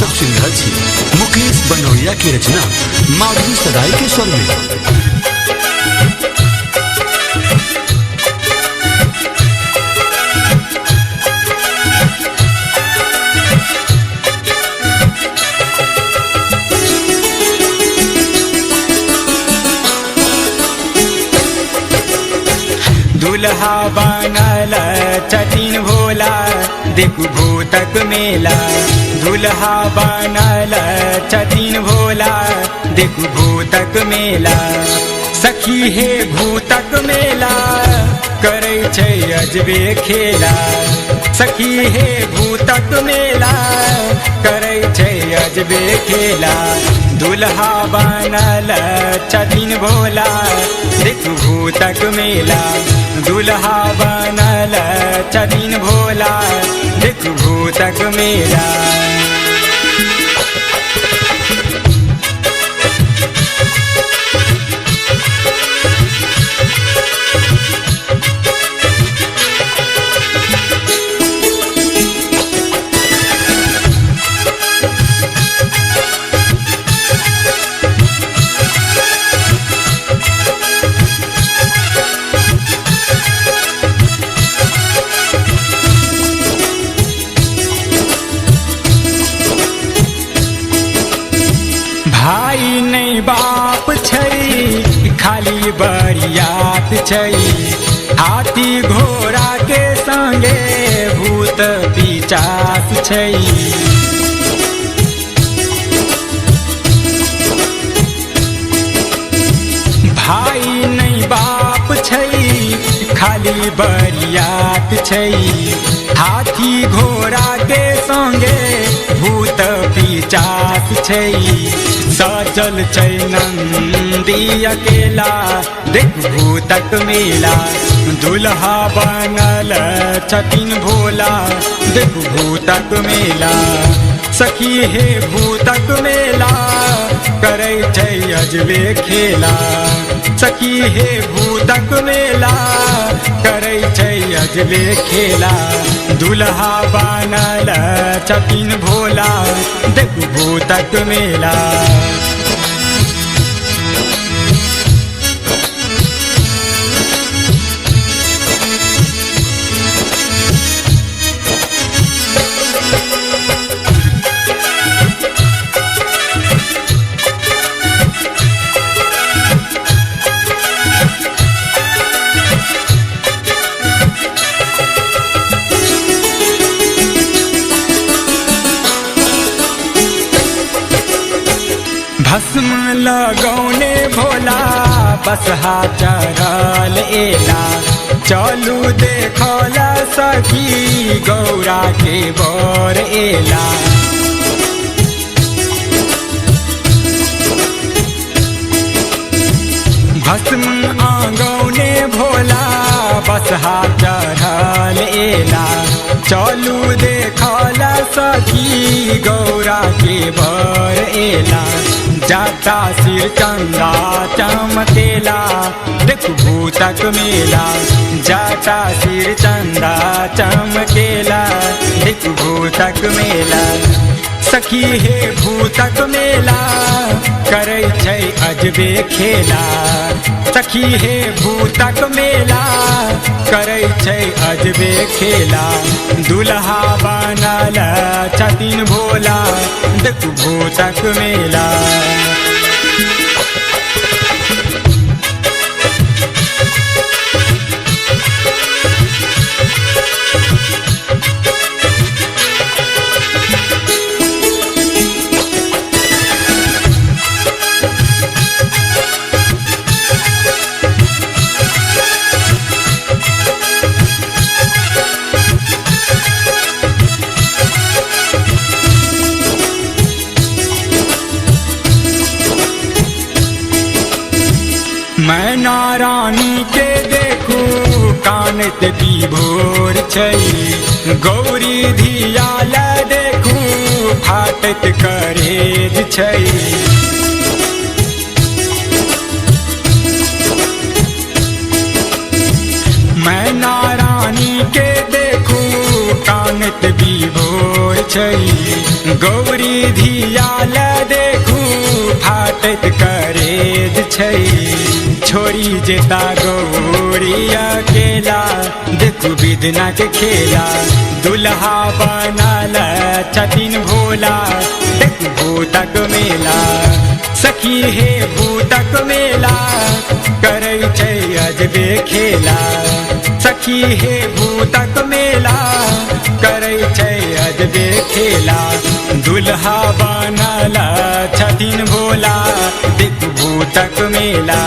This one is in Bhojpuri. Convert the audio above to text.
सब सुन रहल छी मुकेश बनौरिया की रचना माधुरी सदाई के स्वर में। दुल्हा बनल छथिन भोला देखू भूतक मेला। दुल्हा बनल छथिन भोला देखू भूतक मेला। सखी हे भूतक मेला करै छै अजबे खेला। सखी हे भूतक मेला करै छै अजबे खेला। दुल्हा बनल छथिन भोला देखू भूतक मेला। दुल्हा बनल छथिन भोला देखू भूतक मेला। भाई नहीं बाप छै खाली बरियात छै। हाथी घोड़ा के संगे भूत पिचास छै। भाई नहीं बाप छै खाली बरियात छै। हाथी घोड़ा के संगे भूत पिचास छै। सजल छै नंदी अकेला देख भूतक मेला। दुल्हा बनल छथिन भोला देख भूतक मेला। सखी हे भूतक मेला करै छै अजबे खेला। सखी हे भूतक मेला करै छै अजबे खेला। दुल्हा बनल छथिन भोला देख भूतक मेला। भस्म लगौने भोला बसहा चढ़ल एला। चलू देखला सखी गौरा के बर एला। भस्म आंगौने भोला बसहा चढ़ल एला। चलू देखला सखी गौरा के बर एला। जाता सिर चंदा चमकेला देख भूतक मेला। जाता सिर चंदा चमकेला देख भूतक मेला। सखी हे भूतक मेला करै छै अजबे खेला। सखी हे भूतक मेला करै छै अजबे खेला। दुल्हा बनल छथिन भोला देख भूतक मेला। मैना रानी के देखू कानत विभोर छै। गौरी धियाल देखू फाटत करेज छै। मैना रानी के देखू कानत विभोर छै गौरी धियाल देखू फाटत करेज छै छोरी जेता गौरी अकेला देखू विदना के खेला दुल्हा बनल छथिन भोला देखू भूतक मेला सखी हे भूतक मेला करै छै अजबे खेला सखी हे भूतक मेला करै छै अजबे खेला दुल्हा बनल छथिन भोला देखू भूतक मेला